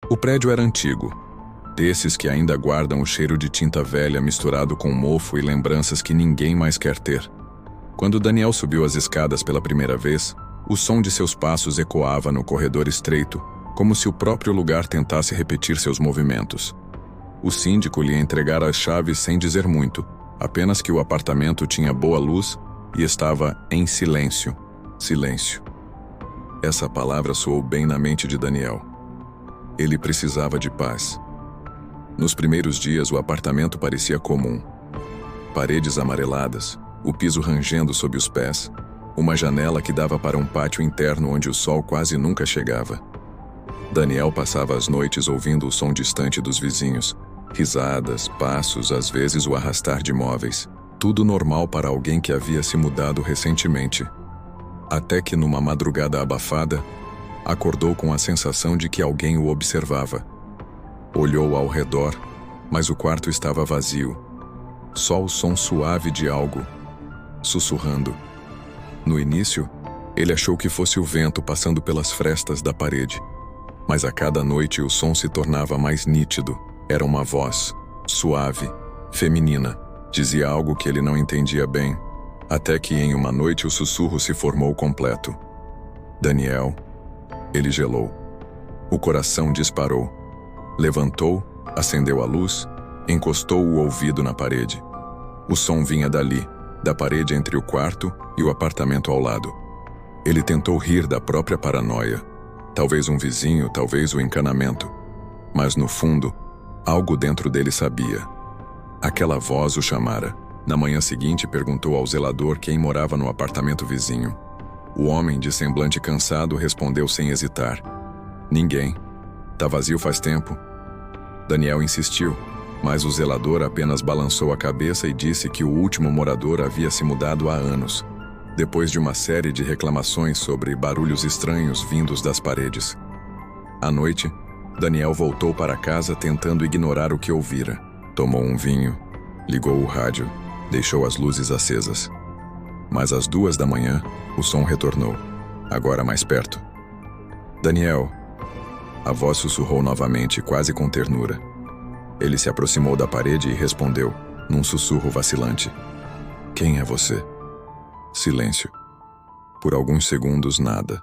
O prédio era antigo, desses que ainda guardam o cheiro de tinta velha misturado com mofo e lembranças que ninguém mais quer ter. Quando Daniel subiu as escadas pela primeira vez, o som de seus passos ecoava no corredor estreito, como se o próprio lugar tentasse repetir seus movimentos. O síndico lhe entregara as chaves sem dizer muito, apenas que o apartamento tinha boa luz e estava em silêncio. Silêncio. Essa palavra soou bem na mente de Daniel. Ele precisava de paz. Nos primeiros dias, o apartamento parecia comum. Paredes amareladas, o piso rangendo sob os pés, uma janela que dava para um pátio interno onde o sol quase nunca chegava. Daniel passava as noites ouvindo o som distante dos vizinhos, risadas, passos, às vezes o arrastar de móveis. Tudo normal para alguém que havia se mudado recentemente. Até que, numa madrugada abafada, acordou com a sensação de que alguém o observava. Olhou ao redor, mas o quarto estava vazio. Só o som suave de algo, sussurrando. No início, ele achou que fosse o vento passando pelas frestas da parede. Mas a cada noite o som se tornava mais nítido. Era uma voz, suave, feminina. Dizia algo que ele não entendia bem, até que em uma noite o sussurro se formou completo. Daniel. Ele gelou. O coração disparou. Levantou, acendeu a luz, encostou o ouvido na parede. O som vinha dali, da parede entre o quarto e o apartamento ao lado. Ele tentou rir da própria paranoia. Talvez um vizinho, talvez o encanamento. Mas no fundo, algo dentro dele sabia. Aquela voz o chamara. Na manhã seguinte, perguntou ao zelador quem morava no apartamento vizinho. O homem, de semblante cansado, respondeu sem hesitar. Ninguém. Tá vazio faz tempo. Daniel insistiu, mas o zelador apenas balançou a cabeça e disse que o último morador havia se mudado há anos, depois de uma série de reclamações sobre barulhos estranhos vindos das paredes. À noite, Daniel voltou para casa tentando ignorar o que ouvira. Tomou um vinho, ligou o rádio, deixou as luzes acesas. Mas às 2 da manhã, o som retornou, agora mais perto. Daniel. A voz sussurrou novamente, quase com ternura. Ele se aproximou da parede e respondeu, num sussurro vacilante. Quem é você? Silêncio. Por alguns segundos, nada.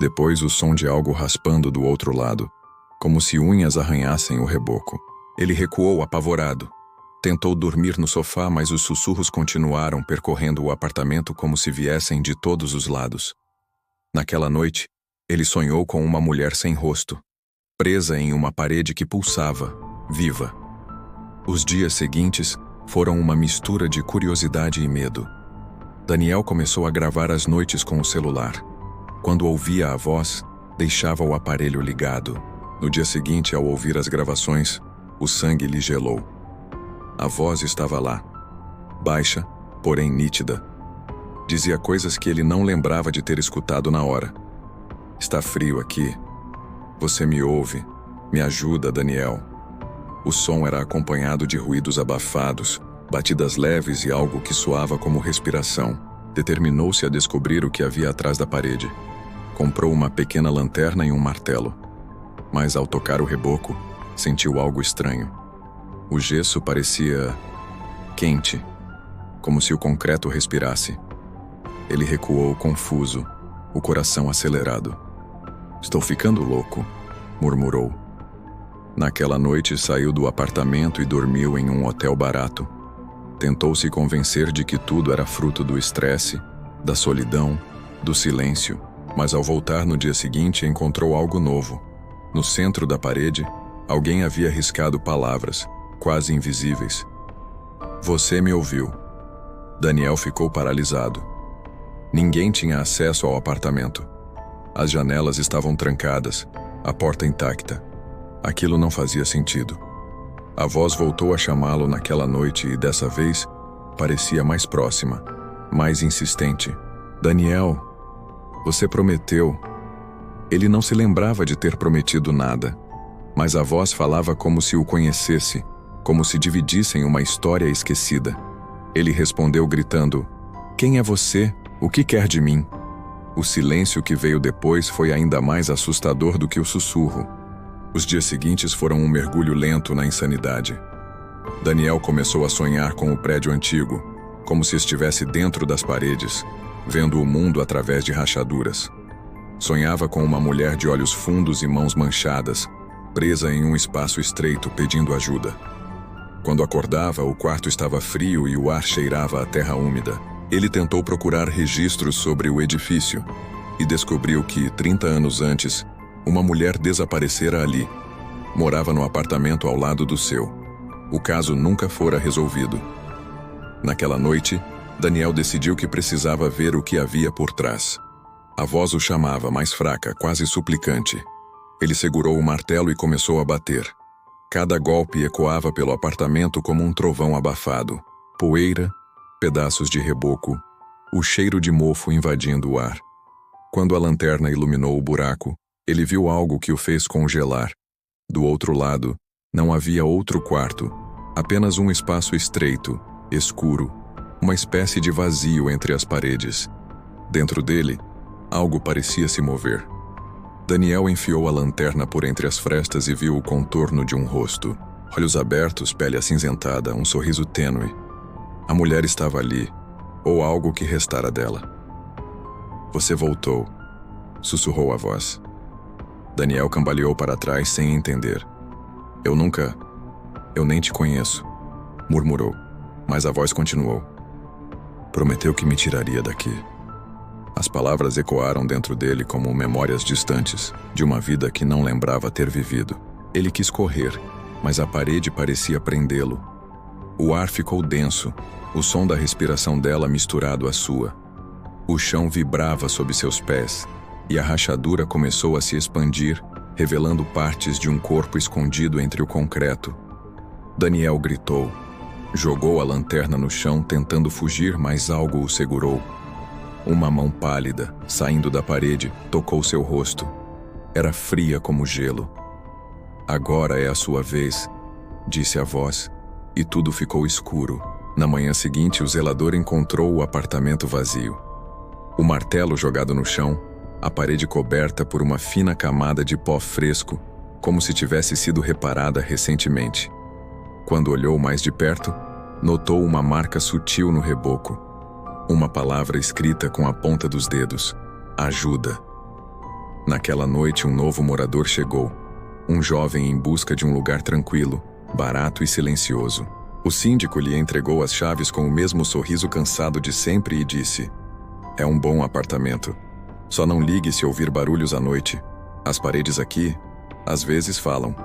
Depois, o som de algo raspando do outro lado, como se unhas arranhassem o reboco. Ele recuou apavorado. Tentou dormir no sofá, mas os sussurros continuaram percorrendo o apartamento como se viessem de todos os lados. Naquela noite, ele sonhou com uma mulher sem rosto, presa em uma parede que pulsava, viva. Os dias seguintes foram uma mistura de curiosidade e medo. Daniel começou a gravar as noites com o celular. Quando ouvia a voz, deixava o aparelho ligado. No dia seguinte, ao ouvir as gravações, o sangue lhe gelou. A voz estava lá, baixa, porém nítida. Dizia coisas que ele não lembrava de ter escutado na hora. Está frio aqui. Você me ouve. Me ajuda, Daniel. O som era acompanhado de ruídos abafados, batidas leves e algo que soava como respiração. Determinou-se a descobrir o que havia atrás da parede. Comprou uma pequena lanterna e um martelo. Mas ao tocar o reboco, sentiu algo estranho. O gesso parecia quente, como se o concreto respirasse. Ele recuou confuso, o coração acelerado. Estou ficando louco, murmurou. Naquela noite saiu do apartamento e dormiu em um hotel barato. Tentou se convencer de que tudo era fruto do estresse, da solidão, do silêncio, mas ao voltar no dia seguinte encontrou algo novo. No centro da parede, alguém havia riscado palavras, quase invisíveis. Você me ouviu. Daniel ficou paralisado. Ninguém tinha acesso ao apartamento. As janelas estavam trancadas, a porta intacta. Aquilo não fazia sentido. A voz voltou a chamá-lo naquela noite e dessa vez parecia mais próxima, mais insistente. Daniel, você prometeu. Ele não se lembrava de ter prometido nada, mas a voz falava como se o conhecesse, como se dividissem uma história esquecida. Ele respondeu gritando, quem é você? O que quer de mim? O silêncio que veio depois foi ainda mais assustador do que o sussurro. Os dias seguintes foram um mergulho lento na insanidade. Daniel começou a sonhar com o prédio antigo, como se estivesse dentro das paredes, vendo o mundo através de rachaduras. Sonhava com uma mulher de olhos fundos e mãos manchadas, presa em um espaço estreito pedindo ajuda. Quando acordava, o quarto estava frio e o ar cheirava a terra úmida. Ele tentou procurar registros sobre o edifício e descobriu que, 30 anos antes, uma mulher desaparecera ali. Morava no apartamento ao lado do seu. O caso nunca fora resolvido. Naquela noite, Daniel decidiu que precisava ver o que havia por trás. A voz o chamava, mais fraca, quase suplicante. Ele segurou o martelo e começou a bater. Cada golpe ecoava pelo apartamento como um trovão abafado. Poeira, pedaços de reboco, o cheiro de mofo invadindo o ar. Quando a lanterna iluminou o buraco, ele viu algo que o fez congelar. Do outro lado, não havia outro quarto, apenas um espaço estreito, escuro, uma espécie de vazio entre as paredes. Dentro dele, algo parecia se mover. Daniel enfiou a lanterna por entre as frestas e viu o contorno de um rosto. Olhos abertos, pele acinzentada, um sorriso tênue. A mulher estava ali, ou algo que restara dela. "Você voltou", sussurrou a voz. Daniel cambaleou para trás sem entender. Eu nem te conheço", murmurou, mas a voz continuou. "Prometeu que me tiraria daqui." As palavras ecoaram dentro dele como memórias distantes, de uma vida que não lembrava ter vivido. Ele quis correr, mas a parede parecia prendê-lo. O ar ficou denso, o som da respiração dela misturado à sua. O chão vibrava sob seus pés, e a rachadura começou a se expandir, revelando partes de um corpo escondido entre o concreto. Daniel gritou. Jogou a lanterna no chão, tentando fugir, mas algo o segurou. Uma mão pálida, saindo da parede, tocou seu rosto. Era fria como gelo. "Agora é a sua vez", disse a voz, e tudo ficou escuro. Na manhã seguinte, o zelador encontrou o apartamento vazio. O martelo jogado no chão, a parede coberta por uma fina camada de pó fresco, como se tivesse sido reparada recentemente. Quando olhou mais de perto, notou uma marca sutil no reboco. Uma palavra escrita com a ponta dos dedos: ajuda. Naquela noite, um novo morador chegou. Um jovem em busca de um lugar tranquilo, barato e silencioso. O síndico lhe entregou as chaves com o mesmo sorriso cansado de sempre e disse: "É um bom apartamento. Só não ligue se ouvir barulhos à noite. As paredes aqui, às vezes falam."